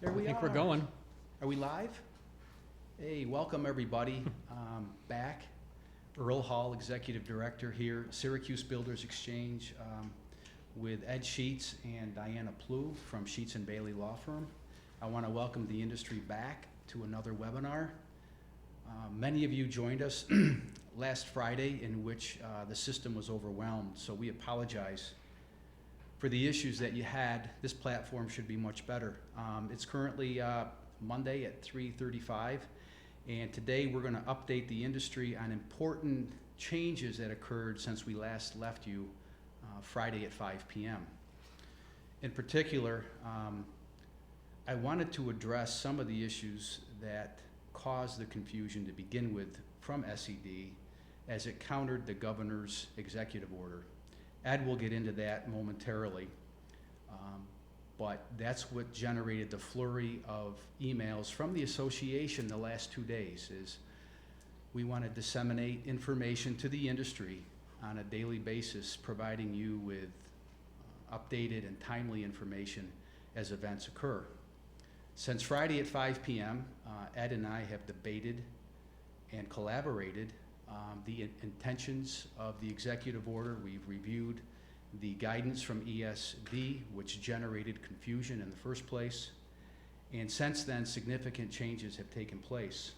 There we I think are. we're going. Are we live? Hey, welcome everybody back. Earl Hall, Executive Director here, Syracuse Builders Exchange, with Ed Sheats and Diana Plew from Sheats and Bailey Law Firm. I want to welcome the industry back to another webinar. Many of you joined us last Friday in which the system was overwhelmed, so we apologize for the issues that you had. This platform should be much better. It's currently Monday at 3:35, and today we're going to update the industry on important changes that occurred since we last left you Friday at 5 p.m. In particular, I wanted to address some of the issues that caused the confusion to begin with from SED as it countered the governor's executive order. Ed will get into that momentarily, but that's what generated the flurry of emails from the association the last 2 days. Is we want to disseminate information to the industry on a daily basis, providing you with updated and timely information as events occur. Since Friday at 5 p.m., Ed and I have debated and collaborated the intentions of the executive order. We've reviewed the guidance from ESD, which generated confusion in the first place. And since then, significant changes have taken place.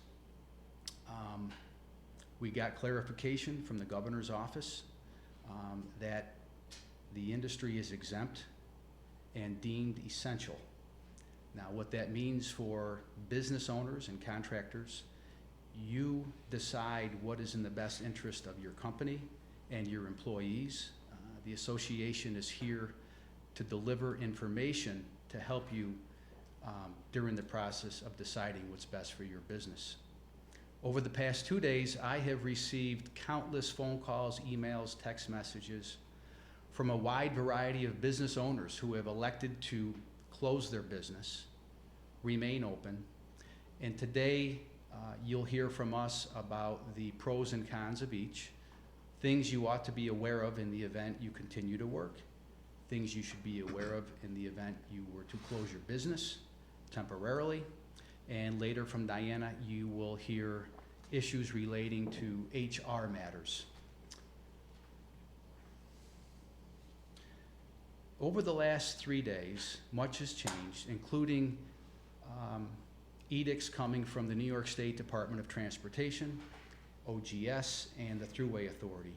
We got clarification from the governor's office that the industry is exempt and deemed essential. Now, what that means for business owners and contractors, you decide what is in the best interest of your company and your employees. The association is here to deliver information to help you during the process of deciding what's best for your business. Over the past 2 days, I have received countless phone calls, emails, text messages from a wide variety of business owners who have elected to close their business, remain open, and today you'll hear from us about the pros and cons of each, things you ought to be aware of in the event you continue to work, things you should be aware of in the event you were to close your business temporarily, and later from Diana you will hear issues relating to HR matters. Over the last 3 days, much has changed, including edicts coming from the New York State Department of Transportation, OGS, and the Thruway Authority.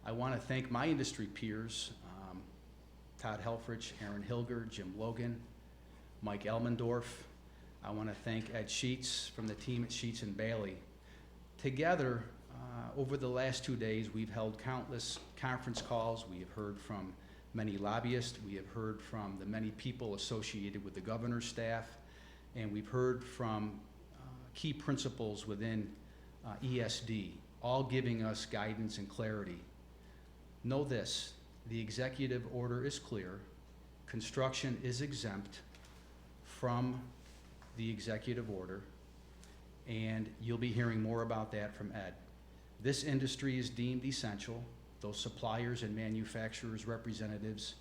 I want to thank my industry peers, Todd Helfrich, Aaron Hilger, Jim Logan, Mike Elmendorf. I want to thank Ed Sheats from the team at Sheats and Bailey. Together, over the last 2 days, we've held countless conference calls. We have heard from many lobbyists. We have heard from the many people associated with the governor's staff, and we've heard from key principals within ESD, all giving us guidance and clarity. Know this, the executive order is clear. Construction is exempt from the executive order, and you'll be hearing more about that from Ed. This industry is deemed essential. Those suppliers and manufacturers representatives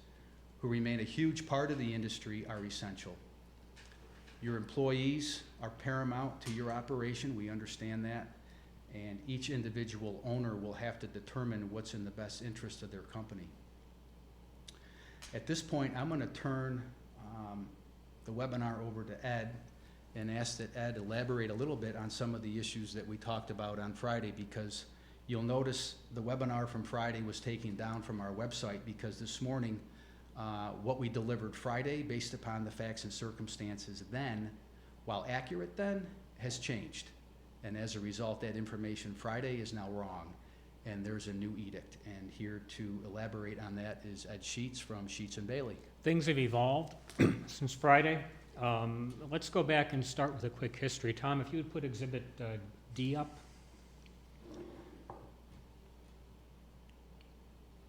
who remain a huge part of the industry are essential. Your employees are paramount to your operation, we understand that, and each individual owner will have to determine what's in the best interest of their company. At this point, I'm going to turn the webinar over to Ed and ask that Ed elaborate a little bit on some of the issues that we talked about on Friday, because you'll notice the webinar from Friday was taken down from our website because this morning what we delivered Friday based upon the facts and circumstances then, while accurate then, has changed. And as a result, that information Friday is now wrong, and there's a new edict. And here to elaborate on that is Ed Sheats from Sheats and Bailey. Things have evolved since Friday. Let's go back and start with a quick history. Tom, if you would put Exhibit D up.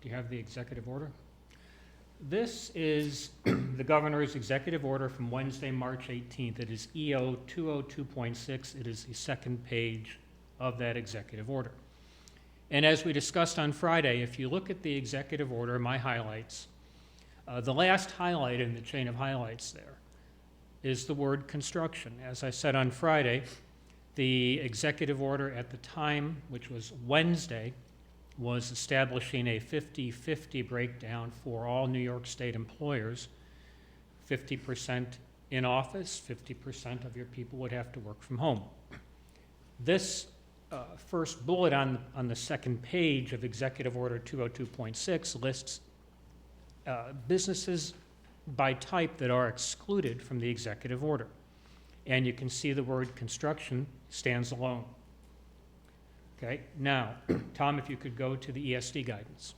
Do you have the executive order? This is the governor's executive order from Wednesday, March 18th. It is EO 202.6. It is the second page of that executive order. And as we discussed on Friday, if you look at the executive order, my highlights, the last highlight in the chain of highlights there is the word construction. As I said on Friday, the executive order at the time, which was Wednesday, was establishing a 50-50 breakdown for all New York State employers. 50% in office, 50% of your people would have to work from home. This first bullet on the second page of Executive Order 202.6 lists businesses by type that are excluded from the executive order. And you can see the word construction stands alone. Okay, now, Tom, if you could go to the ESD guidance.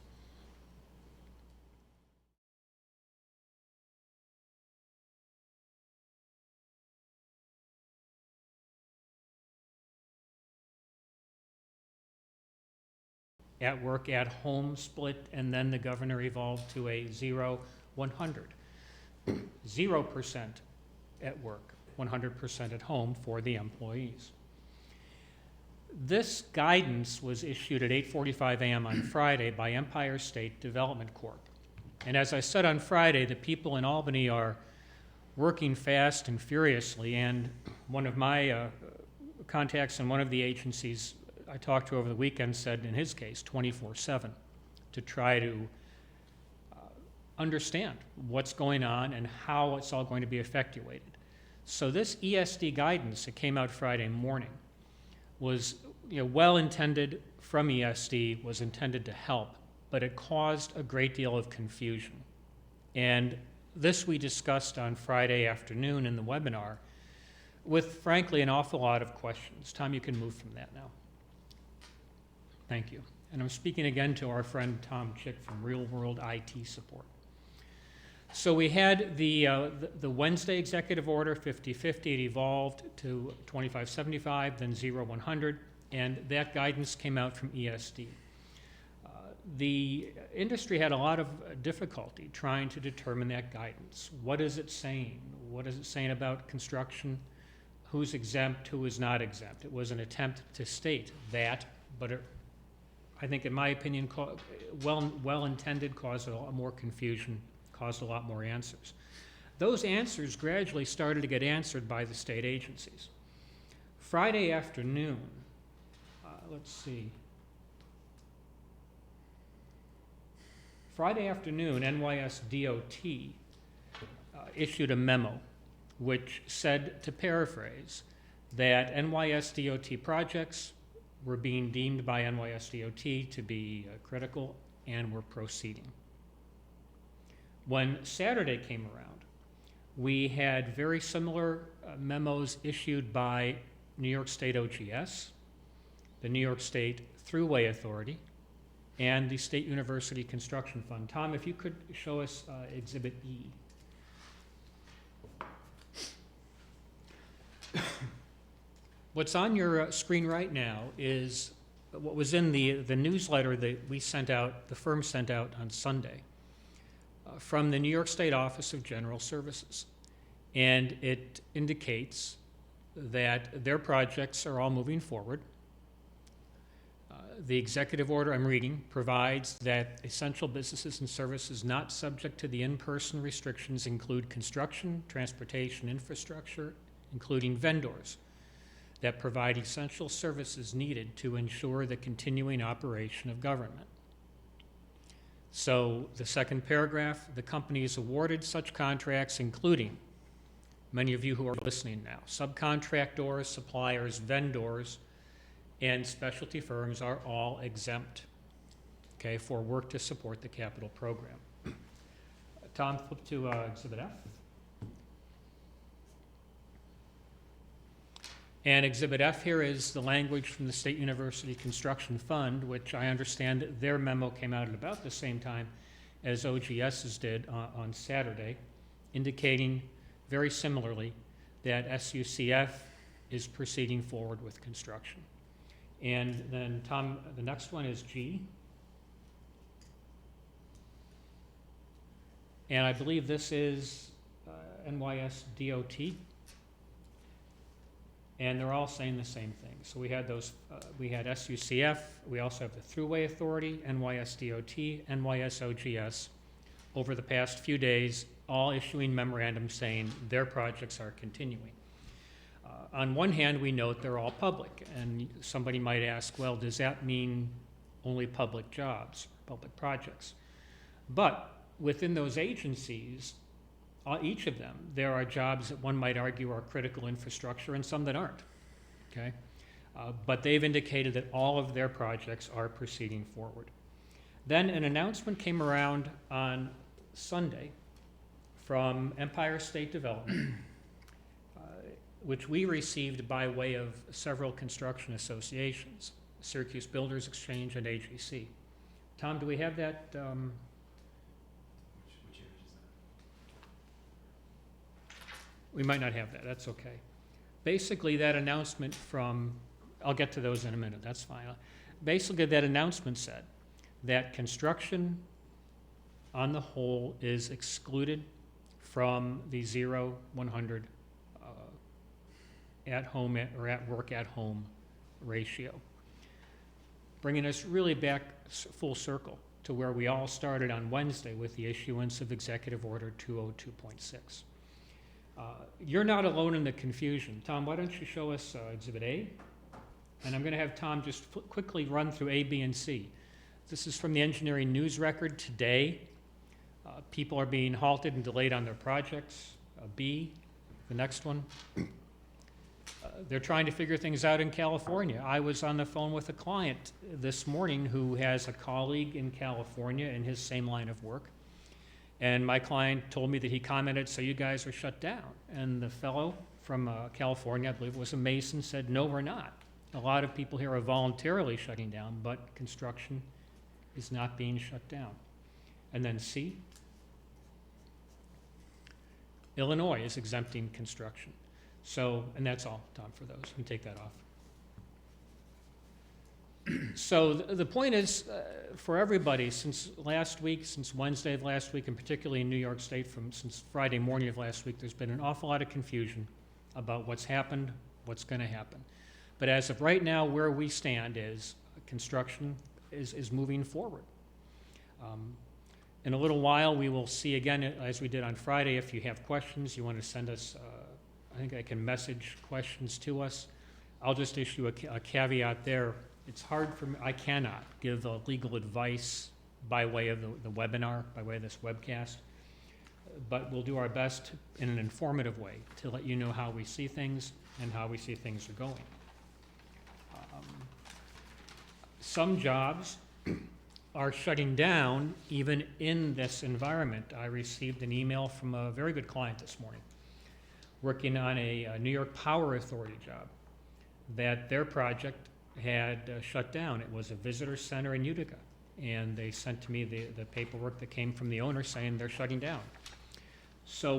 At work, at home split, and then the governor evolved to a 0-100. 0% at work, 100% at home for the employees. This guidance was issued at 8:45 a.m. on Friday by Empire State Development Corp. And as I said on Friday, the people in Albany are working fast and furiously, and one of my contacts in one of the agencies I talked to over the weekend said, in his case, 24/7, to try to understand what's going on and how it's all going to be effectuated. So this ESD guidance that came out Friday morning was well-intended from ESD, was intended to help, but it caused a great deal of confusion. And this we discussed on Friday afternoon in the webinar with, frankly, an awful lot of questions. Tom, you can move from that now. Thank you. And I'm speaking again to our friend Tom Chick from Real World IT Support. So we had the Wednesday executive order, 50-50. It evolved to 25-75, then 0-100, and that guidance came out from ESD. The industry had a lot of difficulty trying to determine that guidance. What is it saying? What is it saying about construction? Who's exempt, who is not exempt? It was an attempt to state that, but it, I think, in my opinion, well-intended, caused a lot more confusion, caused a lot more answers. Those answers gradually started to get answered by the state agencies. Friday afternoon, let's see. Friday afternoon, NYSDOT issued a memo which said, to paraphrase, that NYSDOT projects were being deemed by NYSDOT to be critical and were proceeding. When Saturday came around, we had very similar memos issued by New York State OGS, the New York State Thruway Authority, and the State University Construction Fund. Tom, if you could show us Exhibit E. What's on your screen right now is what was in the newsletter that we sent out, the firm sent out on Sunday, from the New York State Office of General Services. And it indicates that their projects are all moving forward. The executive order I'm reading provides that essential businesses and services not subject to the in-person restrictions include construction, transportation, infrastructure, including vendors that provide essential services needed to ensure the continuing operation of government. So the second paragraph, the company is awarded such contracts including, many of you who are listening now, subcontractors, suppliers, vendors, and specialty firms are all exempt, okay, for work to support the capital program. Tom, flip to Exhibit F. And Exhibit F here is the language from the State University Construction Fund, which I understand their memo came out at about the same time as OGS's did on Saturday, indicating very similarly that SUCF is proceeding forward with construction. And then, Tom, the next one is G. And I believe this is NYSDOT. And they're all saying the same thing. So we had those, we had SUCF, we also have the Thruway Authority, NYSDOT, NYSOGS, over the past few days all issuing memorandums saying their projects are continuing. On one hand, we note they're all public, and somebody might ask, well, does that mean only public jobs, public projects? But within those agencies, each of them, there are jobs that one might argue are critical infrastructure and some that aren't, okay? But they've indicated that all of their projects are proceeding forward. Then an announcement came around on Sunday from Empire State Development, which we received by way of several construction associations, Syracuse Builders Exchange and AGC. Tom, do we have that? Which image is that? We might not have that, that's okay. Basically, that announcement from, I'll get to those in a minute, that's fine. Basically, that announcement said that construction on the whole is excluded from the 0-100 at home or at work at home ratio, bringing us really back full circle to where we all started on Wednesday with the issuance of Executive Order 202.6. You're not alone in the confusion. Tom, why don't you show us Exhibit A? And I'm going to have Tom just quickly run through A, B, and C. This is from the Engineering News Record today. People are being halted and delayed on their projects. B, the next one. They're trying to figure things out in California. I was on the phone with a client this morning who has a colleague in California in his same line of work. And my client told me that he commented, so you guys are shut down. And the fellow from California, I believe it was a mason, said, no, we're not. A lot of people here are voluntarily shutting down, but construction is not being shut down. And then C, Illinois is exempting construction. So, and that's all, Tom, for those. You can take that off. So the point is, for everybody, since last week, since Wednesday of last week, and particularly in New York State since Friday morning of last week, there's been an awful lot of confusion about what's happened, what's going to happen. But as of right now, where we stand is construction is moving forward. In a little while, we will see again, as we did on Friday, if you have questions, you want to send us, I think I can message questions to us. I'll just issue a caveat there. It's hard for me, I cannot give legal advice by way of the webinar, by way of this webcast, but we'll do our best in an informative way to let you know how we see things and how we see things are going. Some jobs are shutting down even in this environment. I received an email from a very good client this morning working on a New York Power Authority job that their project had shut down. It was a visitor center in Utica, and they sent to me the paperwork that came from the owner saying they're shutting down. So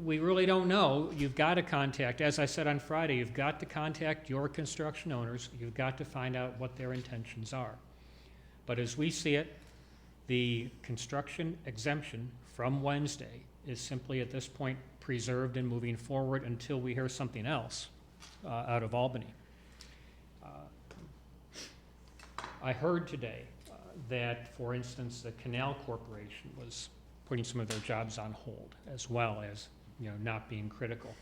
we really don't know. You've got to contact, as I said on Friday, you've got to contact your construction owners. You've got to find out what their intentions are. But as we see it, the construction exemption from Wednesday is simply at this point preserved and moving forward until we hear something else out of Albany. I heard today that, for instance, the Canal Corporation was putting some of their jobs on hold, as well as, not being critical.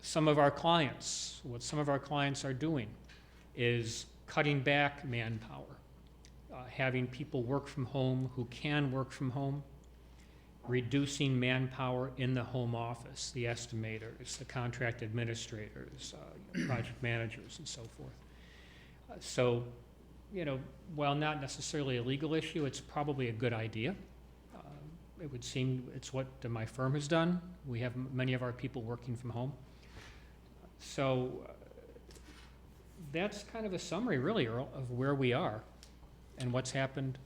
Some of our clients, what some of our clients are doing is cutting back manpower, having people work from home who can work from home, reducing manpower in the home office, the estimators, the contract administrators, project managers, and so forth. So, while not necessarily a legal issue, it's probably a good idea. It would seem it's what my firm has done. We have many of our people working from home. So that's kind of a summary, really, Earl, of where we are and what's happened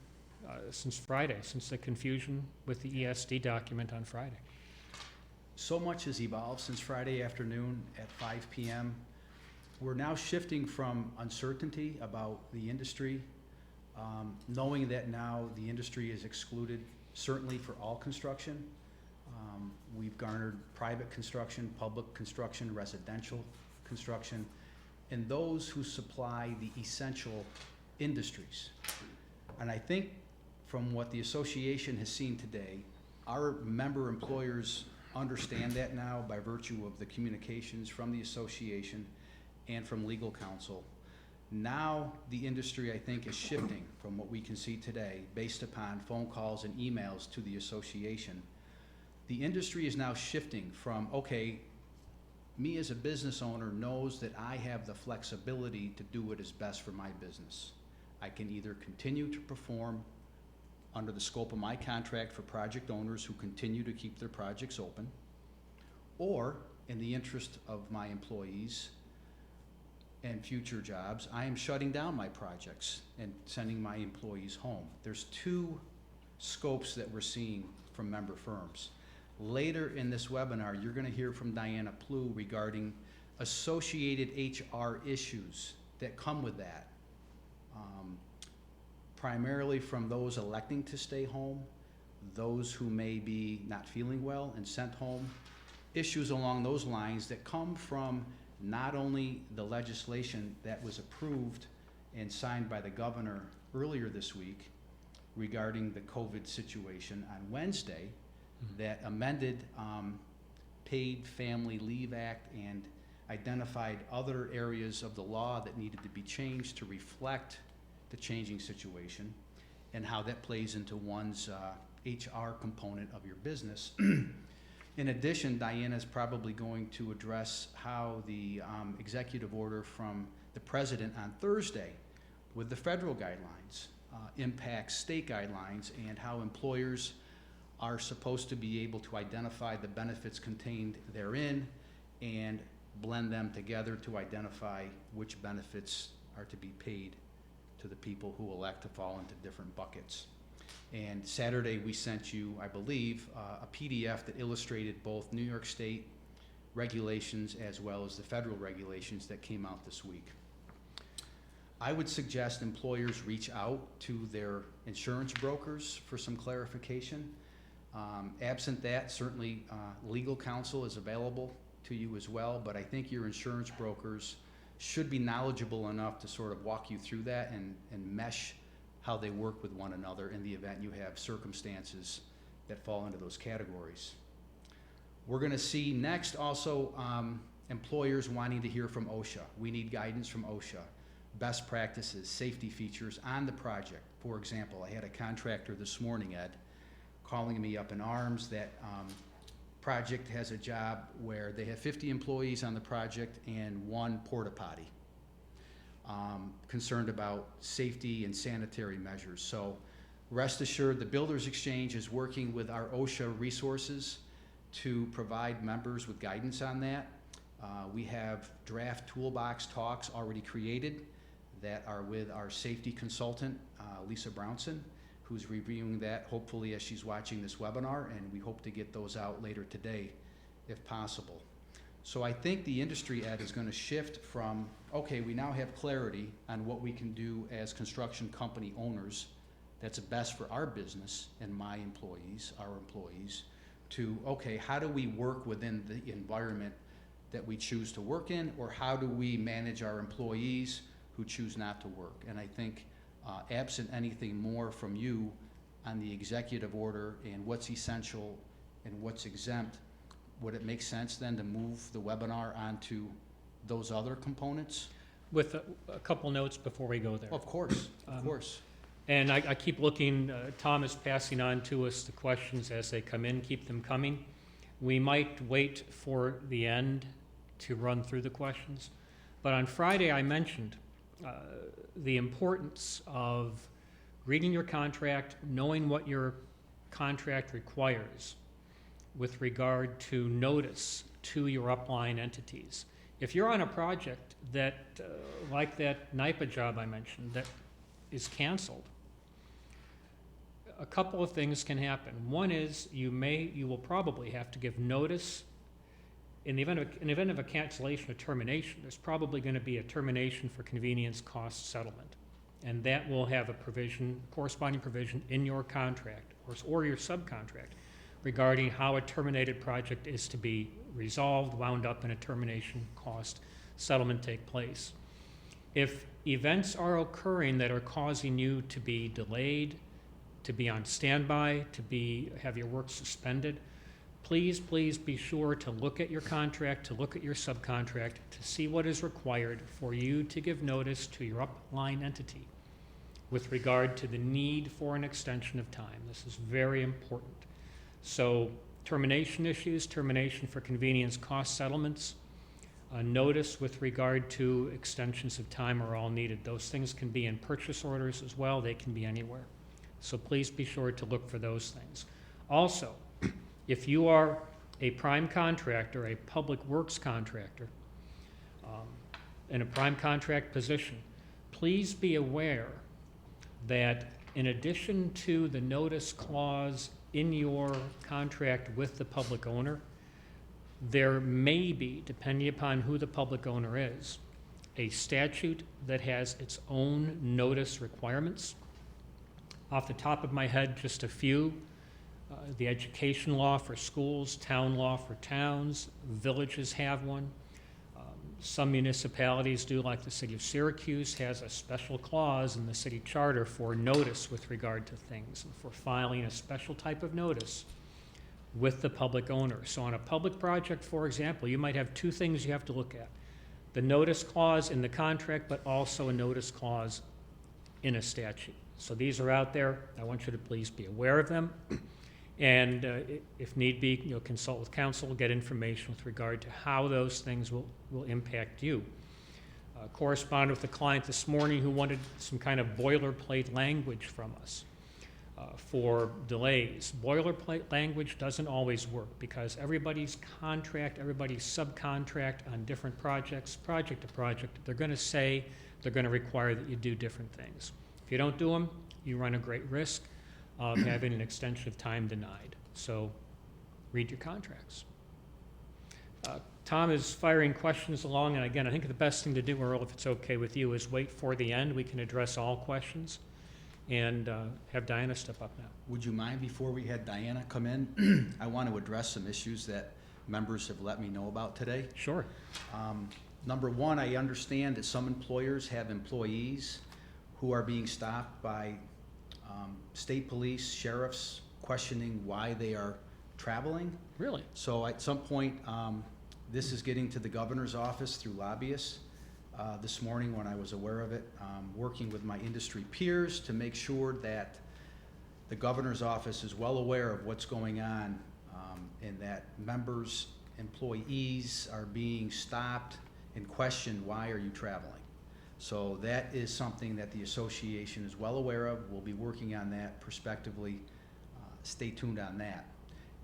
since Friday, since the confusion with the ESD document on Friday. So much has evolved since Friday afternoon at 5 p.m. We're now shifting from uncertainty about the industry, knowing that now the industry is excluded, certainly for all construction. We've garnered private construction, public construction, residential construction, and those who supply the essential industries. And I think from what the association has seen today, Our member employers understand that now by virtue of the communications from the association and from legal counsel. Now, the industry, I think, is shifting from what we can see today based upon phone calls and emails to the association. The industry is now shifting from, okay, me as a business owner knows that I have the flexibility to do what is best for my business. I can either continue to perform under the scope of my contract for project owners who continue to keep their projects open, or in the interest of my employees and future jobs, I am shutting down my projects and sending my employees home. There's two scopes that we're seeing from member firms. Later in this webinar, you're going to hear from Diana Plew regarding associated HR issues that come with that, primarily from those electing to stay home, those who may be not feeling well and sent home, issues along those lines that come from not only the legislation that was approved and signed by the governor earlier this week regarding the COVID situation on Wednesday, that amended Paid Family Leave Act and identified other areas of the law that needed to be changed to reflect the changing situation and how that plays into one's HR component of your business. In addition, Diana's probably going to address how the executive order from the president on Thursday with the federal guidelines impacts state guidelines and how employers are supposed to be able to identify the benefits contained therein and blend them together to identify which benefits are to be paid to the people who elect to fall into different buckets. And Saturday we sent you, I believe, a PDF that illustrated both New York State regulations as well as the federal regulations that came out this week. I would suggest employers reach out to their insurance brokers for some clarification. Absent that, certainly legal counsel is available to you as well, but I think your insurance brokers should be knowledgeable enough to sort of walk you through that and mesh how they work with one another in the event you have circumstances that fall into those categories. We're going to see next also employers wanting to hear from OSHA. We need guidance from OSHA, best practices, safety features on the project. For example, I had a contractor this morning, Ed, calling me up in arms that project has a job where they have 50 employees on the project and one porta potty. Concerned about safety and sanitary measures. So rest assured, the Builders Exchange is working with our OSHA resources to provide members with guidance on that. We have draft toolbox talks already created that are with our safety consultant, Lisa Brownson, who's reviewing that hopefully as she's watching this webinar, and we hope to get those out later today if possible. So I think the industry, Ed, is going to shift from, okay, we now have clarity on what we can do as construction company owners that's best for our business and my employees, our employees, to, okay, how do we work within the environment that we choose to work in, or how do we manage our employees who choose not to work? And I think absent anything more from you on the executive order and what's essential and what's exempt, would it make sense then to move the webinar onto those other components? With a couple notes before we go there. Of course, of course. And I keep looking, Tom is passing on to us the questions as they come in, keep them coming. We might wait for the end to run through the questions. But on Friday I mentioned the importance of reading your contract, knowing what your contract requires with regard to notice to your upline entities. If you're on a project that, like that NIPA job I mentioned, that is canceled, a couple of things can happen. One is you will probably have to give notice. In the event of a cancellation or termination, there's probably going to be a termination for convenience cost settlement. And that will have a provision, corresponding provision in your contract or your subcontract regarding how a terminated project is to be resolved, wound up, and a termination cost settlement take place. If events are occurring that are causing you to be delayed, to be on standby, to have your work suspended. Please be sure to look at your contract, to look at your subcontract, to see what is required for you to give notice to your upline entity with regard to the need for an extension of time. This is very important. So termination issues, termination for convenience cost settlements, notice with regard to extensions of time are all needed. Those things can be in purchase orders as well. They can be anywhere. So please be sure to look for those things. Also, if you are a prime contractor, a public works contractor, in a prime contract position, please be aware that in addition to the notice clause in your contract with the public owner, there may be, depending upon who the public owner is, a statute that has its own notice requirements. Off the top of my head, just a few. The education law for schools, town law for towns, villages have one. Some municipalities do, like the city of Syracuse has a special clause in the city charter for notice with regard to things, and for filing a special type of notice with the public owner. So on a public project, for example, you might have two things you have to look at. The notice clause in the contract, but also a notice clause in a statute. So these are out there. I want you to please be aware of them. And if need be, consult with counsel, get information with regard to how those things will impact you. Corresponded with a client this morning who wanted some kind of boilerplate language from us for delays. Boilerplate language doesn't always work because everybody's contract, everybody's subcontract on different projects, project to project, they're going to say they're going to require that you do different things. If you don't do them, you run a great risk of having an extension of time denied. So read your contracts. Tom is firing questions along, and again, I think the best thing to do, Earl, if it's okay with you, is wait for the end. We can address all questions and have Diana step up now. Would you mind, before we had Diana come in, I want to address some issues that members have let me know about today. Sure. Number one, I understand that some employers have employees who are being stopped by state police, sheriffs, questioning why they are traveling. Really? So at some point, this is getting to the governor's office through lobbyists. This morning when I was aware of it, working with my industry peers to make sure that the governor's office is well aware of what's going on, and that members, employees are being stopped and questioned, why are you traveling? So that is something that the association is well aware of. We'll be working on that prospectively. Stay tuned on that.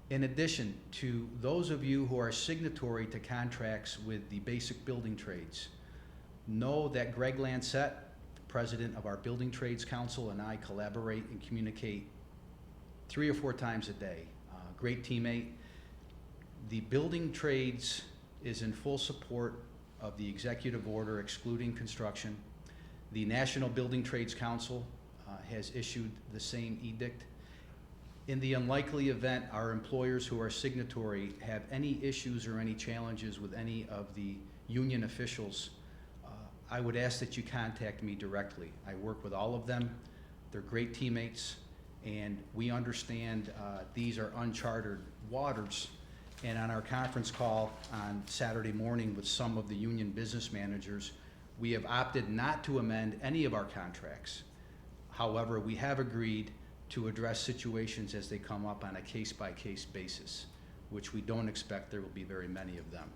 In addition to those of you who are signatory to contracts with the basic building trades, know that Greg Lancette, the president of our Building Trades Council, and I collaborate and communicate 3 or 4 times a day. Great teammate. The building trades is in full support of the executive order excluding construction. The National Building Trades Council has issued the same edict. In the unlikely event our employers who are signatory have any issues or any challenges with any of the union officials, I would ask that you contact me directly. I work with all of them. They're great teammates, and we understand these are uncharted waters. And on our conference call on Saturday morning with some of the union business managers, we have opted not to amend any of our contracts. However, we have agreed to address situations as they come up on a case-by-case basis, which we don't expect there will be very many of them.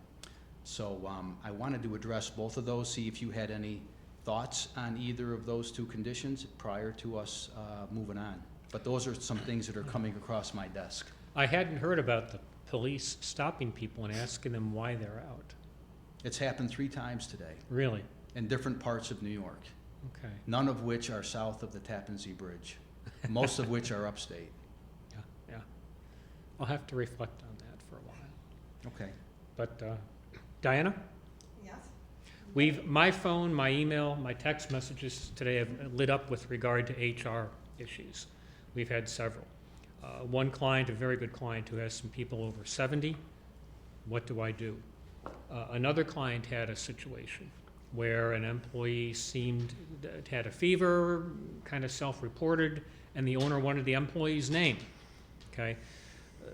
So I wanted to address both of those, see if you had any thoughts on either of those 2 conditions prior to us moving on. But those are some things that are coming across my desk. I hadn't heard about the police stopping people and asking them why they're out. It's happened 3 times today. Really? In different parts of New York. Okay. None of which are south of the Tappan Zee Bridge. Most of which are upstate. Yeah. I'll have to reflect on that for a while. Okay. But Diana? Yes. My phone, my email, my text messages today have lit up with regard to HR issues. We've had several. One client, a very good client, who has some people over 70. What do I do? Another client had a situation where an employee had a fever, kind of self-reported, and the owner wanted the employee's name, okay?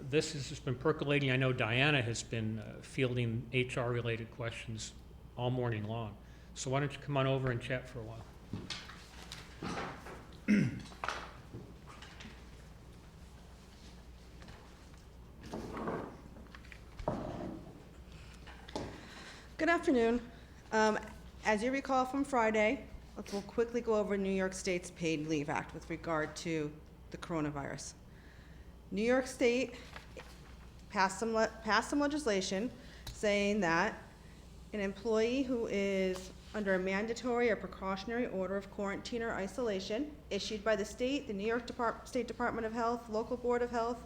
This has just been percolating. I know Diana has been fielding HR-related questions all morning long. So why don't you come on over and chat for a while? Good afternoon. As you recall from Friday, we'll quickly go over New York State's Paid Leave Act with regard to the coronavirus. New York State passed some legislation saying that an employee who is under a mandatory or precautionary order of quarantine or isolation issued by the state, the New York State Department of Health, local board of health,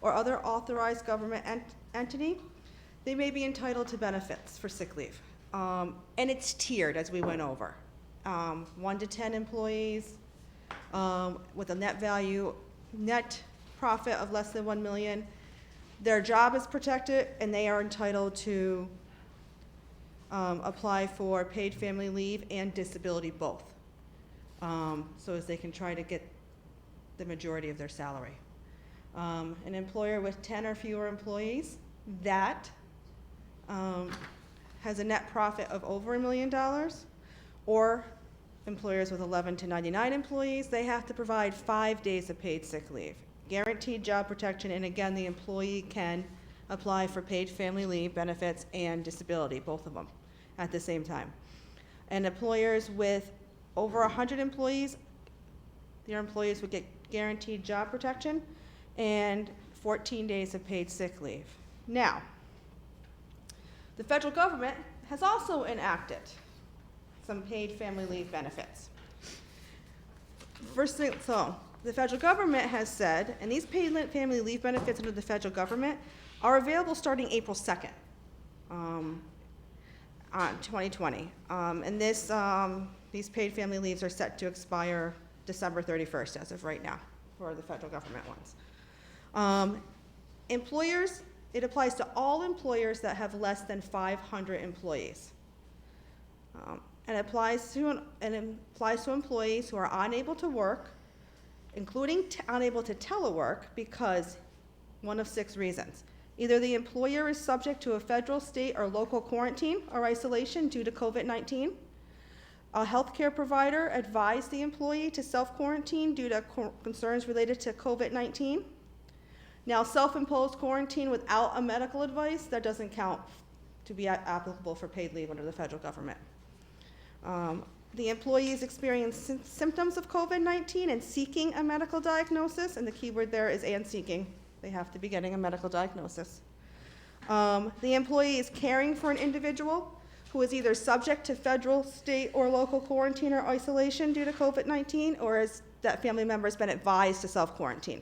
or other authorized government entity, they may be entitled to benefits for sick leave. And it's tiered, as we went over. 1 to 10 employees with a net profit of less than 1 million. Their job is protected, and they are entitled to apply for paid family leave and disability both, so as they can try to get the majority of their salary. An employer with 10 or fewer employees that has a net profit of over $1 million, or employers with 11 to 99 employees, they have to provide 5 days of paid sick leave, guaranteed job protection, and again, the employee can apply for paid family leave benefits and disability, both of them, at the same time. And employers with over 100 employees, their employees would get guaranteed job protection and 14 days of paid sick leave. Now, the federal government has also enacted some paid family leave benefits. First thing, so the federal government has said, and these paid family leave benefits under the federal government are available starting April 2nd, on 2020. And these paid family leaves are set to expire December 31st as of right now for the federal government ones. Employers, it applies to all employers that have less than 500 employees. And applies to employees who are unable to work, including unable to telework, because one of 6 reasons. Either the employer is subject to a federal, state, or local quarantine or isolation due to COVID-19. A healthcare provider advised the employee to self-quarantine due to concerns related to COVID-19. Now, self-imposed quarantine without a medical advice, that doesn't count to be applicable for paid leave under the federal government. The employees experience symptoms of COVID-19 and seeking a medical diagnosis, and the key word there is "and seeking." They have to be getting a medical diagnosis. The employee is caring for an individual who is either subject to federal, state, or local quarantine or isolation due to COVID-19, or is that family member has been advised to self-quarantine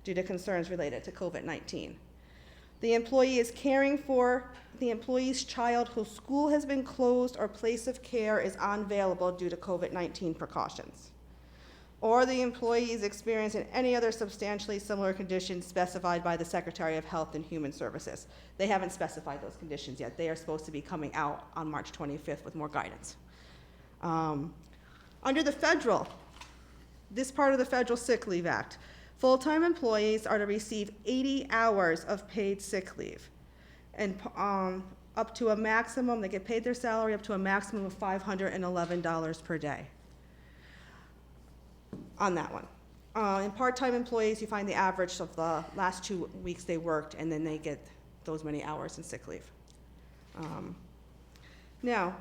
due to concerns related to COVID-19. The employee is caring for the employee's child whose school has been closed or place of care is unavailable due to COVID-19 precautions. Or the employee is experiencing any other substantially similar conditions specified by the Secretary of Health and Human Services. They haven't specified those conditions yet. They are supposed to be coming out on March 25th with more guidance. Under this part of the Federal Sick Leave Act, full-time employees are to receive 80 hours of paid sick leave, and up to a maximum, they get paid their salary up to a maximum of $511 per day on that one. In part-time employees, you find the average of the last 2 weeks they worked, and then they get those many hours in sick leave. Now,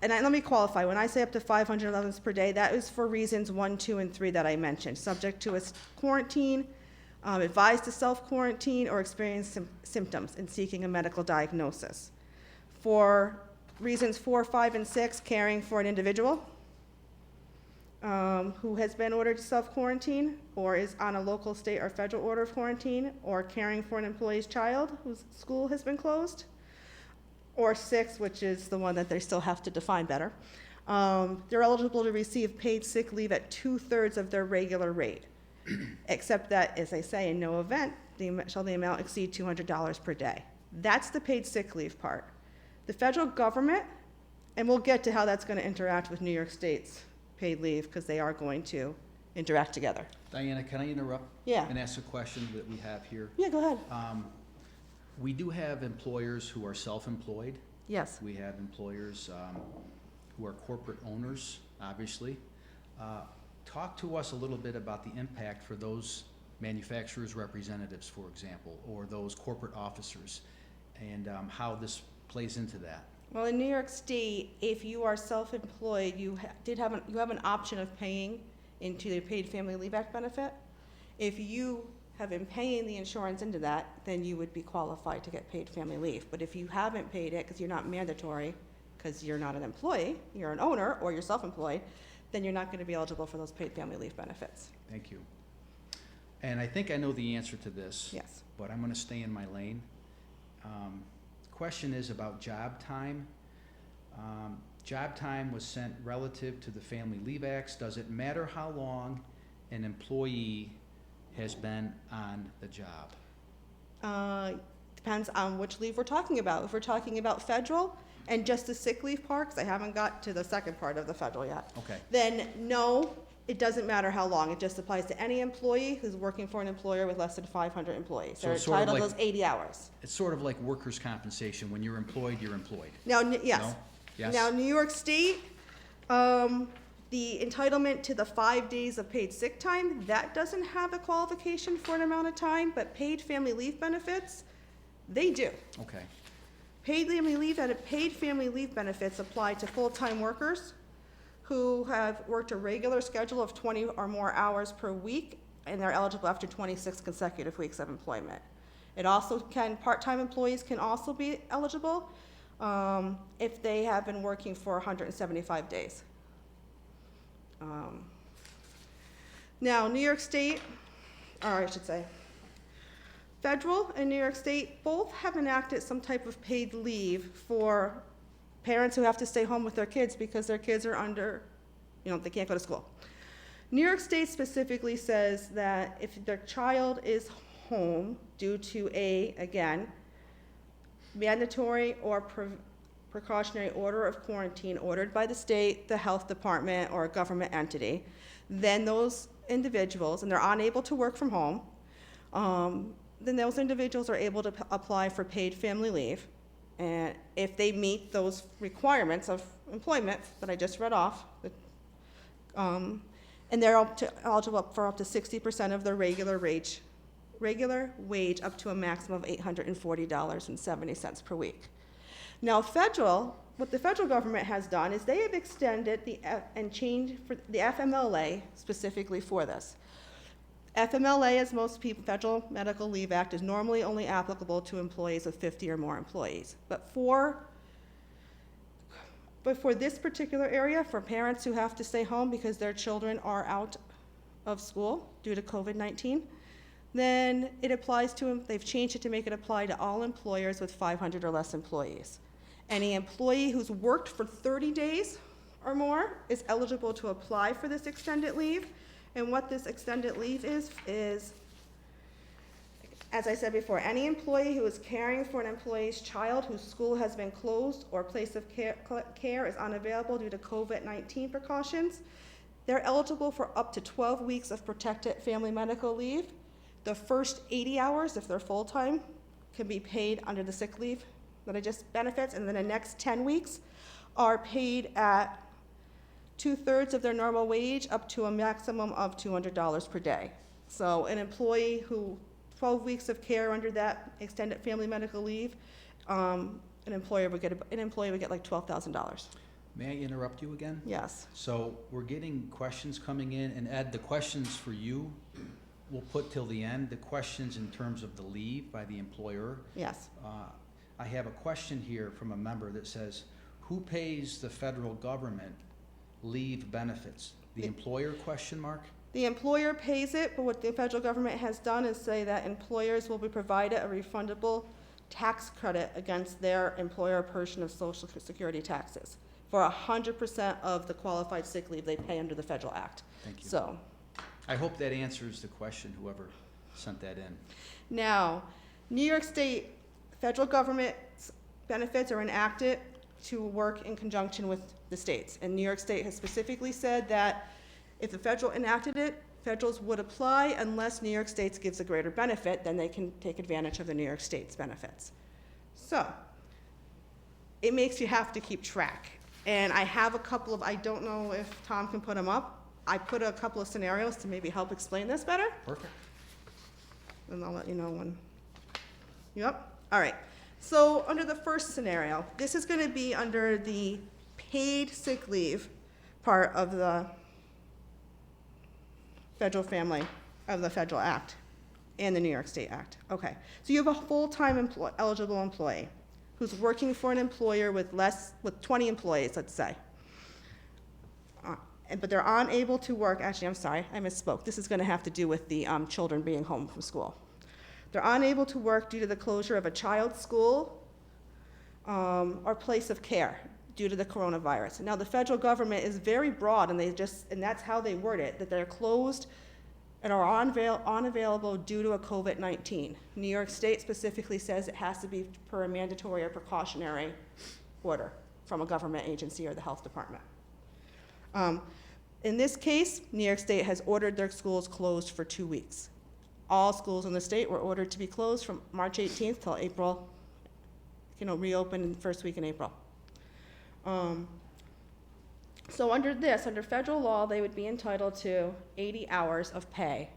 let me qualify. When I say up to 511 per day, that is for reasons 1, 2, and 3 that I mentioned. Subject to a quarantine, advised to self-quarantine, or experience symptoms and seeking a medical diagnosis. For reasons 4, 5, and 6, caring for an individual who has been ordered to self-quarantine or is on a local, state, or federal order of quarantine, or caring for an employee's child whose school has been closed. Or 6, which is the one that they still have to define better. They're eligible to receive paid sick leave at 2/3 of their regular rate, except that, as I say, in no event shall the amount exceed $200 per day. That's the paid sick leave part. The federal government, and we'll get to how that's going to interact with New York State's paid leave, because they are going to interact together. Diana, can I interrupt? Yeah. And ask a question that we have here? Yeah, go ahead. We do have employers who are self-employed. Yes. We have employers who are corporate owners, obviously. Talk to us a little bit about the impact for those manufacturers' representatives, for example, or those corporate officers, and how this plays into that. Well, in New York State, if you are self-employed, you have an option of paying into the Paid Family Leave Act benefit. If you have been paying the insurance into that, then you would be qualified to get paid family leave. But if you haven't paid it, because you're not mandatory, because you're not an employee, you're an owner, or you're self-employed, then you're not going to be eligible for those paid family leave benefits. Thank you. And I think I know the answer to this. Yes. But I'm going to stay in my lane. Question is about job time. Job time was sent relative to the Family Leave Acts. Does it matter how long an employee has been on the job? Depends on which leave we're talking about. If we're talking about federal and just the sick leave part, 'cause I haven't got to the second part of the federal yet, Okay. then no, it doesn't matter how long. It just applies to any employee who's working for an employer with less than 500 employees. So They're it's sort of entitled to like- those 80 hours. It's sort of like workers' compensation. When you're employed, you're employed. Now, yes. No? Yes? Now, New York State, the entitlement to the 5 days of paid sick time, that doesn't have a qualification for an amount of time, but paid family leave benefits, they do. Okay. Paid family leave benefits apply to full-time workers who have worked a regular schedule of 20 or more hours per week, and they're eligible after 26 consecutive weeks of employment. It also part-time employees can also be eligible if they have been working for 175 days. Now, New York State, or I should say, federal and New York State both have enacted some type of paid leave for parents who have to stay home with their kids because their kids are they can't go to school. New York State specifically says that if their child is home due to again, mandatory or precautionary order of quarantine ordered by the state, the health department, or a government entity, then those individuals, and they're unable to work from home, then those individuals are able to apply for paid family leave. And if they meet those requirements of employment that I just read off, and they're eligible for up to 60% of their regular wage up to a maximum of $840.70 per week. Now, what the federal government has done is they have extended and changed for the FMLA specifically for this. FMLA, as most people, Federal Medical Leave Act, is normally only applicable to employees of 50 or more employees. But for this particular area, for parents who have to stay home because their children are out of school due to COVID-19, then it applies to, they've changed it to make it apply to all employers with 500 or less employees. Any employee who's worked for 30 days or more is eligible to apply for this extended leave. And what this extended leave is, as I said before, any employee who is caring for an employee's child whose school has been closed or place of care is unavailable due to COVID-19 precautions, they're eligible for up to 12 weeks of protected family medical leave. The first 80 hours, if they're full-time, can be paid under the sick leave that I just benefits, and then the next 10 weeks are paid at 2/3 of their normal wage up to a maximum of $200 per day. So an employee who 12 weeks of care under that extended family medical leave, an employee would get like $12,000. May I interrupt you again? Yes. So we're getting questions coming in, and Ed, the questions for you, we'll put till the end. The questions in terms of the leave by the employer. Yes. I have a question here from a member that says, who pays the federal government leave benefits? The employer, question mark? The employer pays it, but what the federal government has done is say that employers will be provided a refundable tax credit against their employer portion of Social Security taxes for 100% of the qualified sick leave they pay under the federal act. Thank you. So, I hope that answers the question, whoever sent that in. now, New York State federal government benefits are enacted to work in conjunction with the states. And New York State has specifically said that If the federal enacted it, federals would apply unless New York State's gives a greater benefit, then they can take advantage of the New York State's benefits. So, it makes you have to keep track. And I have a couple of, I don't know if Tom can put them up. I put a couple of scenarios to maybe help explain this better, Perfect. and I'll let you know when. Yep, all right. So under the first scenario, this is gonna be under the paid sick leave part of the federal Act and the New York State Act. Okay, so you have a full-time eligible employee who's working for an employer with 20 employees, let's say. But they're unable to work, actually, I'm sorry, I misspoke. This is gonna have to do with the children being home from school. They're unable to work due to the closure of a child's school or place of care due to the coronavirus. Now, the federal government is very broad, and that's how they word it, that they're closed and are unavailable due to a COVID-19. New York State specifically says it has to be per a mandatory or precautionary order from a government agency or the health department. In this case, New York State has ordered their schools closed for 2 weeks. All schools in the state were ordered to be closed from March 18th till April, reopen in the first week in April. So under federal law, they would be entitled to 80 hours of pay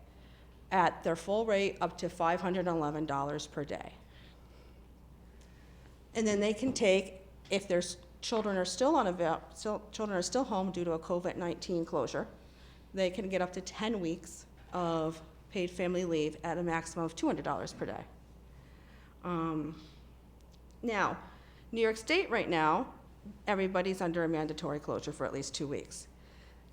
at their full rate up to $511 per day. And then they can take, if their children are still home due to a COVID-19 closure, they can get up to 10 weeks of paid family leave at a maximum of $200 per day. Now, New York State right now, everybody's under a mandatory closure for at least 2 weeks.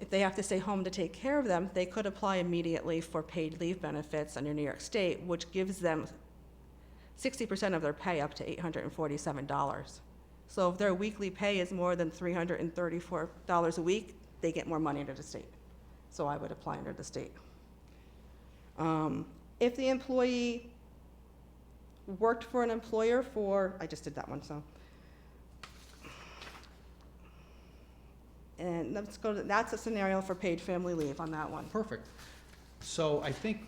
If they have to stay home to take care of them, they could apply immediately for paid leave benefits under New York State, which gives them 60% of their pay up to $847. So if their weekly pay is more than $334 a week, they get more money under the state. So I would apply under the state. If the employee worked for an employer I just did that one, so. And that's a scenario for paid family leave on that one. Perfect. So I think,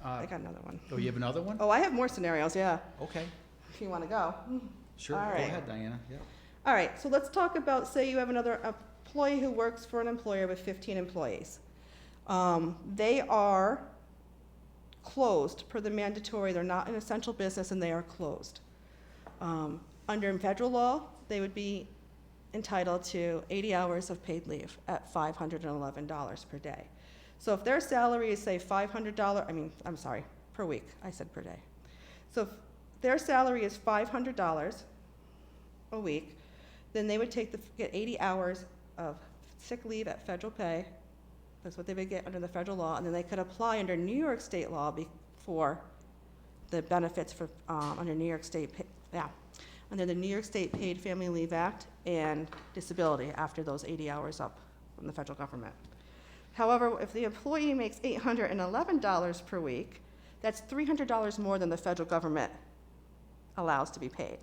I got another one. oh, you have another one? Oh, I have more scenarios, yeah, Okay, if you want to go. sure, All go right. ahead, Diana, yeah. All right, so let's talk about, say you have another employee who works for an employer with 15 employees. They are closed per the mandatory, they're not an essential business and they are closed. Under federal law, they would be entitled to 80 hours of paid leave at $511 per day. So if their salary is, say, per week, I said per day. So if their salary is $500 a week, then they would get 80 hours of sick leave at federal pay. That's what they would get under the federal law, and then they could apply under New York State law for the benefits for under New York State, under the New York State Paid Family Leave Act and disability after those 80 hours up from the federal government. However, if the employee makes $811 per week, that's $300 more than the federal government allows to be paid.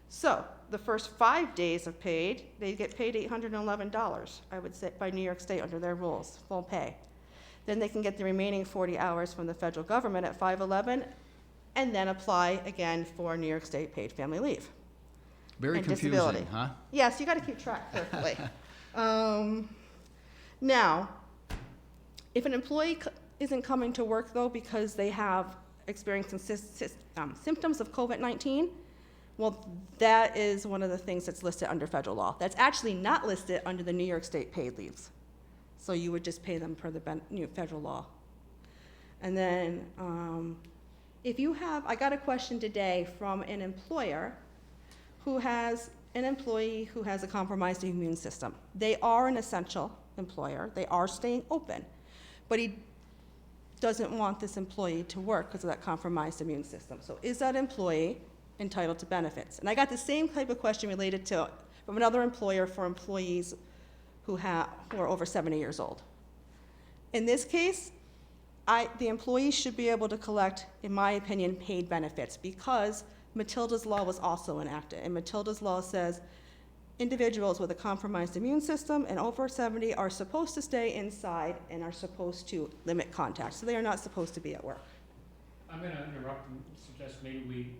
So the first 5 days of paid, they get paid $811, I would say, by New York State under their rules, full pay. Then they can get the remaining 40 hours from the federal government at $511, and then apply again for New York State paid family leave. Very And confusing, disability. huh? Yes, you got to keep track carefully. Now, if an employee isn't coming to work, though, because they have experienced some symptoms of COVID-19, well, that is one of the things that's listed under federal law. That's actually not listed under the New York State paid leaves. So you would just pay them per the federal law. And then I got a question today from an employer who has an employee who has a compromised immune system. They are an essential employer. They are staying open. But he doesn't want this employee to work because of that compromised immune system. So is that employee entitled to benefits? And I got the same type of question related to from another employer for employees who are over 70 years old. In this case, the employee should be able to collect, in my opinion, paid benefits because Matilda's Law was also enacted. And Matilda's Law says individuals with a compromised immune system and over 70 are supposed to stay inside and are supposed to limit contact. So they are not supposed to be at work. I'm going to interrupt and suggest maybe we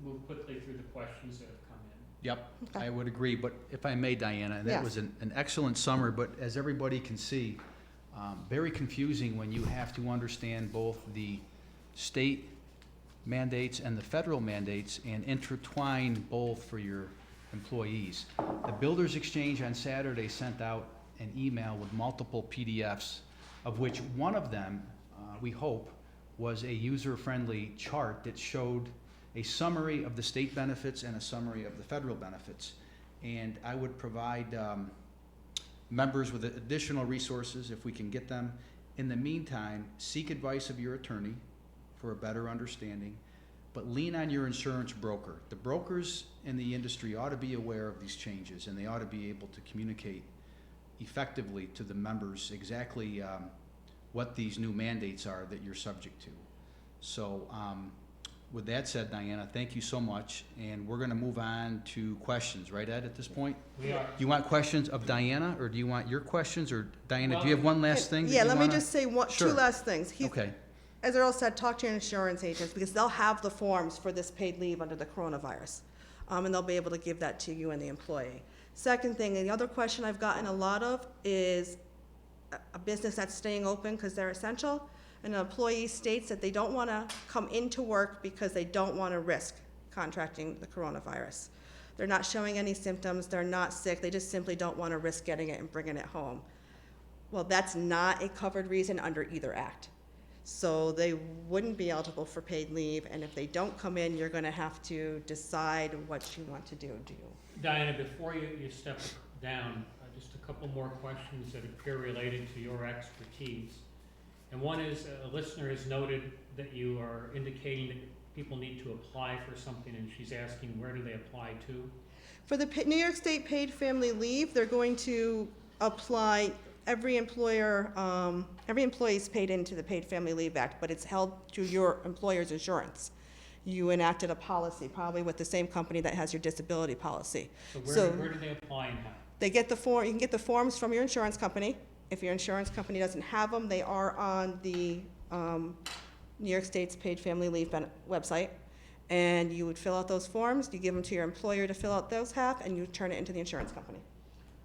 move quickly through the questions that have come in. Yep, Okay. I would agree, but if I may, Diana, and that Yes. was an excellent summary, but as everybody can see, very confusing when you have to understand both the state mandates and the federal mandates and intertwine both for your employees. The Builders Exchange on Saturday sent out an email with multiple PDFs, of which one of them, we hope, was a user-friendly chart that showed a summary of the state benefits and a summary of the federal benefits. And I would provide members with additional resources if we can get them. In the meantime, seek advice of your attorney for a better understanding, but lean on your insurance broker. The brokers in the industry ought to be aware of these changes, and they ought to be able to communicate effectively to the members exactly what these new mandates are that you're subject to. So with that said, Diana, thank you so much, and we're gonna move on to questions, right, Ed, at this point? We are. Do you want questions of Diana, or do you want your questions, or Diana, do you have one last thing that Yeah, you let me wanna- just say Sure. two last things. Okay, As Earl said, talk to your insurance agents because they'll have the forms for this paid leave under the coronavirus. And they'll be able to give that to you and the employee. Second thing, and the other question I've gotten a lot of is a business that's staying open because they're essential. And an employee states that they don't want to come into work because they don't want to risk contracting the coronavirus. They're not showing any symptoms, they're not sick, they just simply don't want to risk getting it and bringing it home. Well, that's not a covered reason under either act. So they wouldn't be eligible for paid leave, and if they don't come in, you're going to have to decide what you want to do. Diana, before you step down, just a couple more questions that appear related to your expertise. And one is, a listener has noted that you are indicating that people need to apply for something, and she's asking, where do they apply to? For the New York State paid family leave, they're going to apply. Every employer, every employee is paid into the Paid Family Leave Act, but it's held to your employer's insurance. You enacted a policy, probably with the same company that has your disability policy. So where do they apply and how? They get the form. You can get the forms from your insurance company. If your insurance company doesn't have them, they are on the New York State's Paid Family Leave website. And you would fill out those forms. You give them to your employer to fill out those half, and you turn it into the insurance company.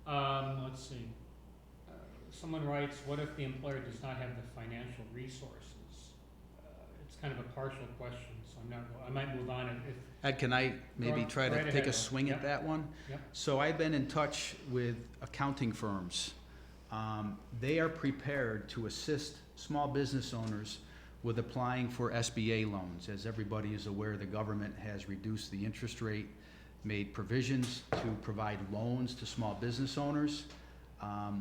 Let's see. Someone writes, what if the employer does not have the financial resources? It's kind of a partial question, so I might move on. Ed, can I maybe Go try to right take ahead. a swing Yep. at that one? Yep. So I've been in touch with accounting firms. They are prepared to assist small business owners with applying for SBA loans. As everybody is aware, the government has reduced the interest rate, made provisions to provide loans to small business owners.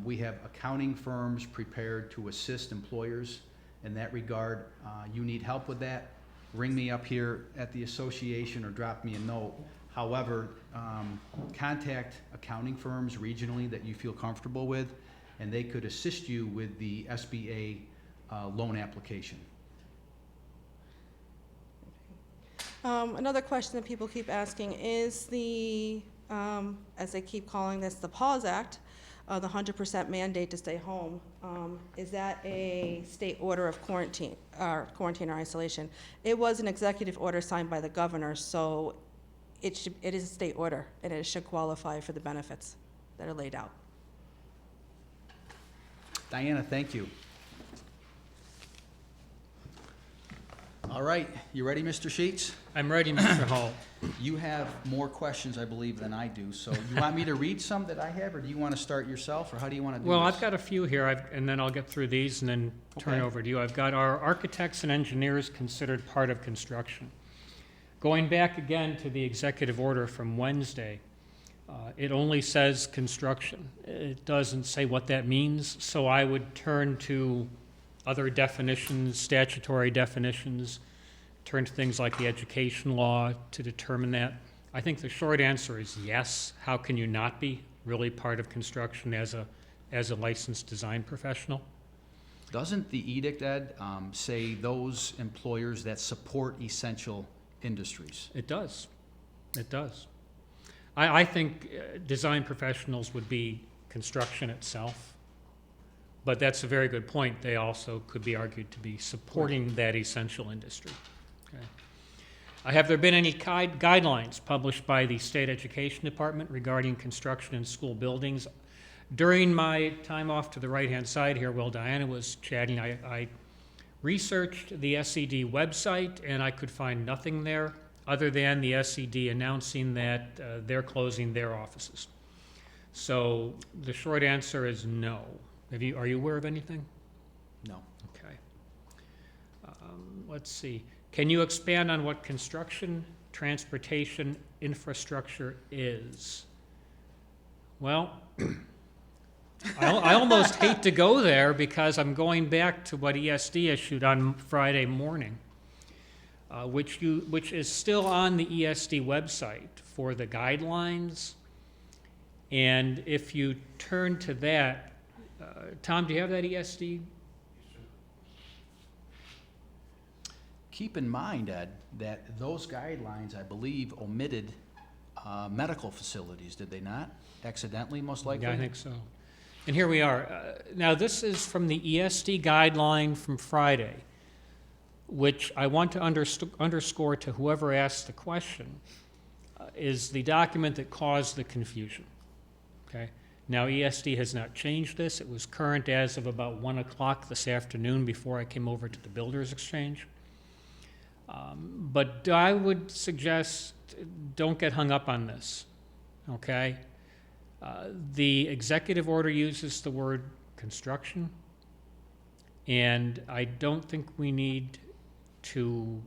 We have accounting firms prepared to assist employers in that regard. You need help with that, ring me up here at the association or drop me a note. However, contact accounting firms regionally that you feel comfortable with, and they could assist you with the SBA loan application. Another question that people keep asking is the, as they keep calling this, the PAWS Act, the 100% mandate to stay home. Is that a state order of quarantine or isolation? It was an executive order signed by the governor, so it is a state order, and it should qualify for the benefits that are laid out. Diana, thank you. All right, you ready, Mr. Sheats? I'm ready, Mr. Hall. You have more questions, I believe, than I do. So you want me to read some that I have, or do you want to start yourself, or how do you want to do Well, this? I've got a few here, and then I'll get through these and then turn Okay. over to you. I've got our architects and engineers considered part of construction. Going back again to the executive order from Wednesday, it only says construction. It doesn't say what that means, so I would turn to other definitions, statutory definitions, turn to things like the education law to determine that. I think the short answer is yes. How can you not be really part of construction as a licensed design professional? Doesn't the edict, Ed, say those employers that support essential industries? It does. It does. I think design professionals would be construction itself, but that's a very good point. They also could be argued to be supporting that essential industry. Okay. Have there been any guidelines published by the State Education Department regarding construction in school buildings? During my time off to the right-hand side here, while Diana was chatting, I researched the SED website, and I could find nothing there other than the SED announcing that they're closing their offices. So the short answer is no. Are you aware of anything? No. Okay. Let's see. Can you expand on what construction transportation infrastructure is? Well, I almost hate to go there because I'm going back to what ESD issued on Friday morning, which is still on the ESD website for the guidelines. And if you turn to that, Tom, do you have that ESD? Keep in mind, Ed, that those guidelines, I believe, omitted medical facilities, did they not? Accidentally, most likely? Yeah, I think so. And here we are. Now, this is from the ESD guideline from Friday, which I want to underscore to whoever asked the question, is the document that caused the confusion. Okay? Now, ESD has not changed this. It was current as of about 1 o'clock this afternoon before I came over to the Builders Exchange. But I would suggest don't get hung up on this, okay? The executive order uses the word construction, and I don't think we need to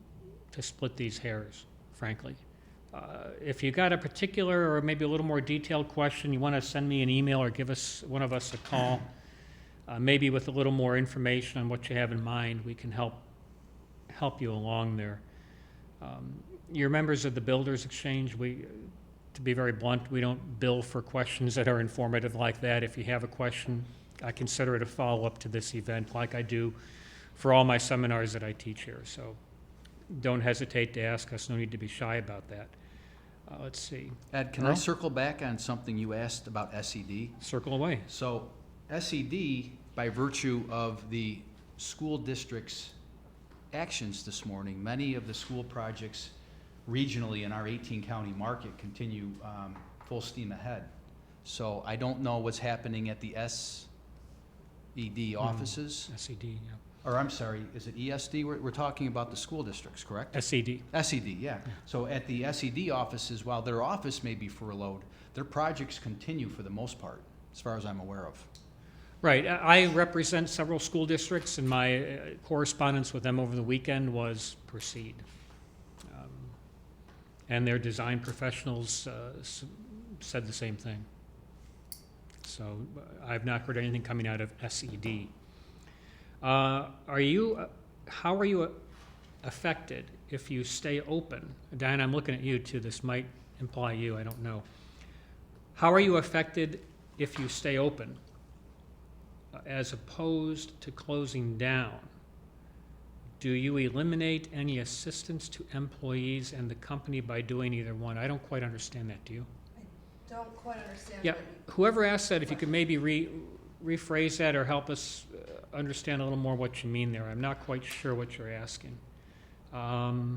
split these hairs, frankly. If you got a particular or maybe a little more detailed question, you want to send me an email or give one of us a call, maybe with a little more information on what you have in mind, we can help you along there. You're members of the Builders Exchange. To be very blunt, we don't bill for questions that are informative like that. If you have a question, I consider it a follow-up to this event like I do for all my seminars that I teach here. So don't hesitate to ask us. No need to be shy about that. Let's see. Ed, can I circle back on something you asked about SED? Circle away. So SED, by virtue of the school district's actions this morning, many of the school projects regionally in our 18-county market continue full steam ahead. So I don't know what's happening at the SED offices. SED, yeah. Or I'm sorry, is it ESD? We're talking about the school districts, correct? SED. SED, yeah. So at the SED offices, while their office may be furloughed, their projects continue for the most part, as far as I'm aware of. Right. I represent several school districts, and my correspondence with them over the weekend was proceed. And their design professionals said the same thing. So I've not heard anything coming out of SED. How are you affected if you stay open? Diana, I'm looking at you too. This might imply you, I don't know. How are you affected if you stay open as opposed to closing down? Do you eliminate any assistance to employees and the company by doing either one? I don't quite understand that, do you? I don't quite understand. Yeah, whoever asked that, if you could maybe rephrase that or help us understand a little more what you mean there. I'm not quite sure what you're asking. Are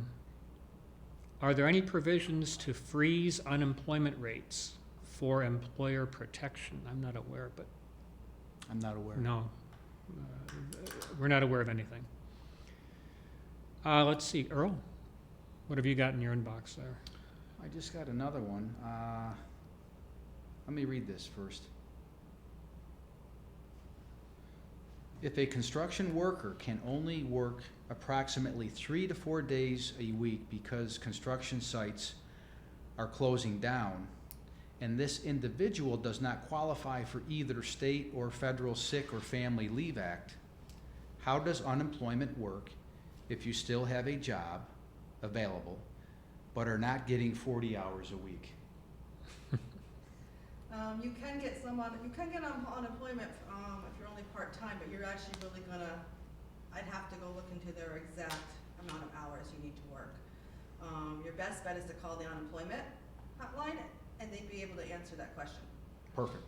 there any provisions to freeze unemployment rates for employer protection? I'm not aware, but I'm not aware. no, we're not aware of anything. Let's see, Earl, what have you got in your inbox there? I just got another one. Let me read this first. If a construction worker can only work approximately 3 to 4 days a week because construction sites are closing down, and this individual does not qualify for either state or federal sick or family leave act, how does unemployment work if you still have a job available but are not getting 40 hours a week? You can get unemployment if you're only part-time, but you're actually really I'd have to go look into their exact amount of hours you need to work. Your best bet is to call the unemployment hotline And they'd be able to answer that question, Perfect.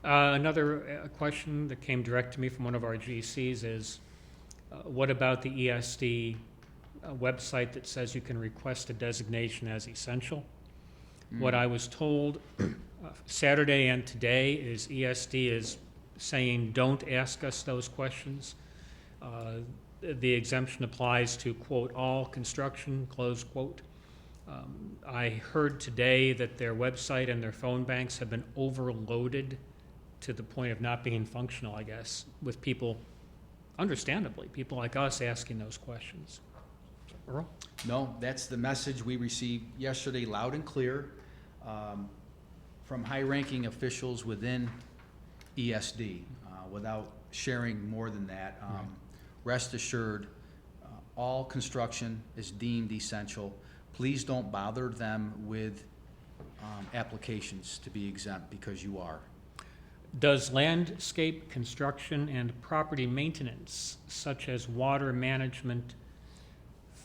so. Another question that came direct to me from one of our GCs is, what about the ESD website that says you can request a designation as essential? What I was told Saturday and today is ESD is saying, don't ask us those questions. The exemption applies to, quote, all construction, close quote. I heard today that their website and their phone banks have been overloaded to the point of not being functional, I guess, with people, understandably, people like us asking those questions. Earl? No, that's the message we received yesterday, loud and clear, from high-ranking officials within ESD. Without sharing more than that, rest assured, all construction is deemed essential. Please don't bother them with applications to be exempt, because you are. Does landscape construction and property maintenance, such as water management,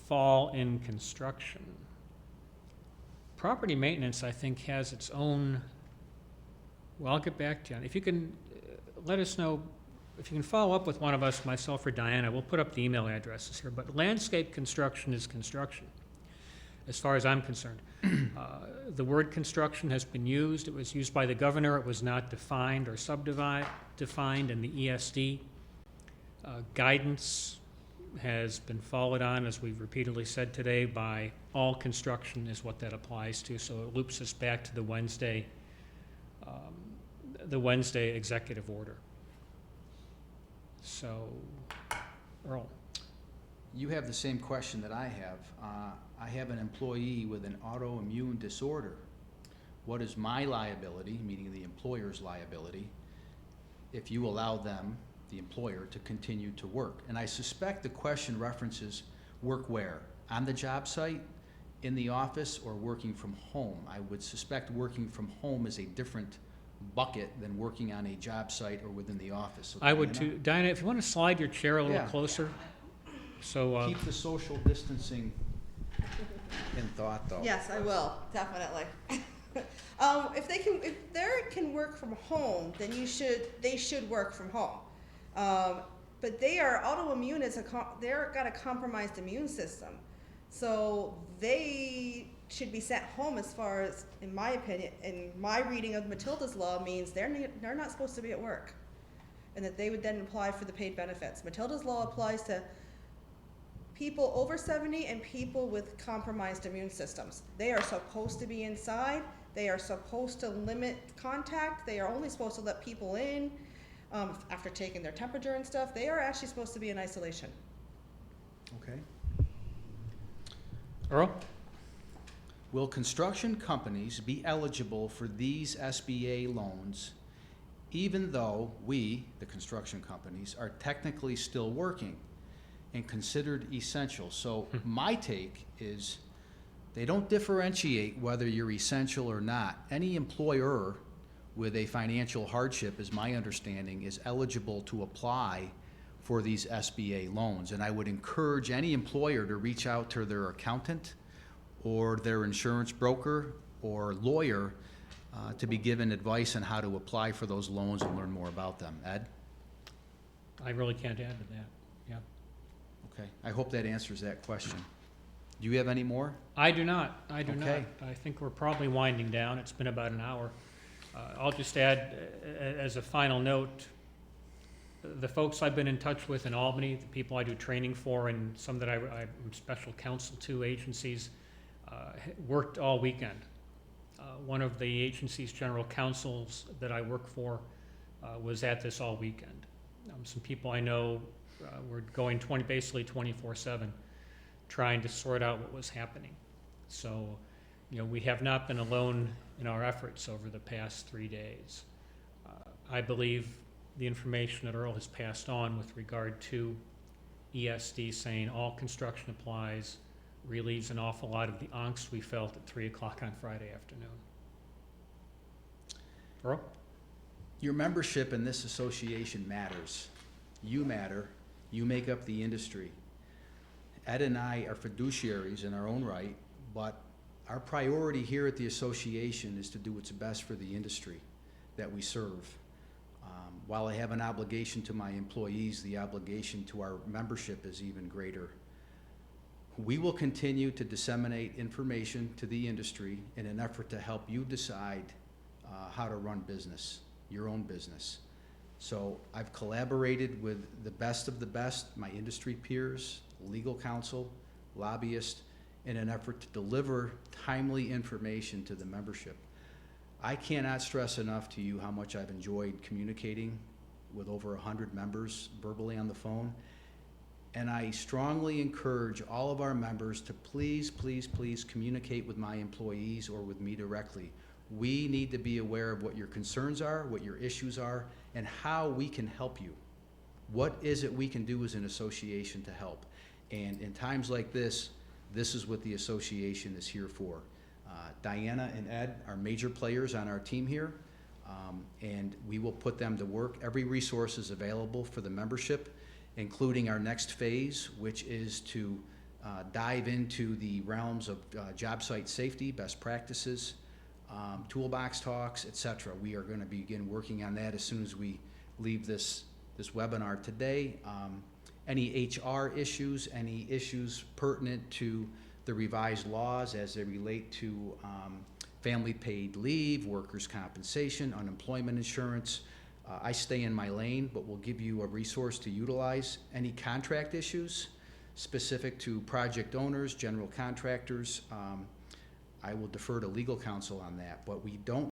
fall in construction? Property maintenance, I think, has its own, well, I'll get back to you. If you can let us know, if you can follow up with one of us, myself or Diana, we'll put up the email addresses here. But landscape construction is construction, as far as I'm concerned. The word construction has been used. It was used by the governor. It was not defined or defined in the ESD. Guidance has been followed on, as we've repeatedly said today, by all construction is what that applies to. So it loops us back to the Wednesday executive order. So, Earl. You have the same question that I have. I have an employee with an autoimmune disorder. What is my liability, meaning the employer's liability, if you allow them, the employer, to continue to work? And I suspect the question references work where? On the job site, in the office, or working from home? I would suspect working from home is a different bucket than working on a job site or within the office. So I would Diana, too. Diana, if you want to slide your chair a little Yeah. closer. So, keep the social distancing in thought, though. Yes, I will, definitely. If they can work from home, then they should work from home. But they are autoimmune, they're got a compromised immune system. So they should be sent home, as far as, in my opinion, and my reading of Matilda's law means they're not supposed to be at work. And that they would then apply for the paid benefits. Matilda's law applies to people over 70 and people with compromised immune systems. They are supposed to be inside. They are supposed to limit contact. They are only supposed to let people in after taking their temperature and stuff. They are actually supposed to be in isolation. Okay. Earl? Will construction companies be eligible for these SBA loans even though we, the construction companies, are technically still working and considered essential? So my take is they don't differentiate whether you're essential or not. Any employer with a financial hardship, is my understanding, is eligible to apply for these SBA loans. And I would encourage any employer to reach out to their accountant or their insurance broker or lawyer to be given advice on how to apply for those loans and learn more about them. Ed? I really can't add to that. Yeah. Okay, I hope that answers that question. Do you have any more? I do not. I do Okay. not. I think we're probably winding down. It's been about an hour. I'll just add, as a final note, the folks I've been in touch with in Albany, the people I do training for, and some that I'm special counsel to agencies, worked all weekend. One of the agency's general counsels that I work for was at this all weekend. Some people I know were going basically 24/7, trying to sort out what was happening. So, we have not been alone in our efforts over the past 3 days. I believe the information that Earl has passed on with regard to ESD saying all construction applies relieves an awful lot of the angst we felt at 3 o'clock on Friday afternoon. Earl? Your membership in this association matters. You matter. You make up the industry. Ed and I are fiduciaries in our own right, but Our priority here at the association is to do what's best for the industry that we serve. While I have an obligation to my employees, the obligation to our membership is even greater. We will continue to disseminate information to the industry in an effort to help you decide how to run business, your own business. So I've collaborated with the best of the best, my industry peers, legal counsel, lobbyists, in an effort to deliver timely information to the membership. I cannot stress enough to you how much I've enjoyed communicating with over 100 members verbally on the phone. And I strongly encourage all of our members to please, please, please communicate with my employees or with me directly. We need to be aware of what your concerns are, what your issues are, and how we can help you. What is it we can do as an association to help? And in times like this is what the association is here for. Diana and Ed are major players on our team here, and we will put them to work. Every resource is available for the membership, including our next phase, which is to dive into the realms of job site safety, best practices, toolbox talks, etc. We are going to begin working on that as soon as we leave this webinar today. Any HR issues, any issues pertinent to the revised laws as they relate to family paid leave, workers' compensation, unemployment insurance. I stay in my lane, but we'll give you a resource to utilize. Any contract issues specific to project owners, general contractors, I will defer to legal counsel on that, but we don't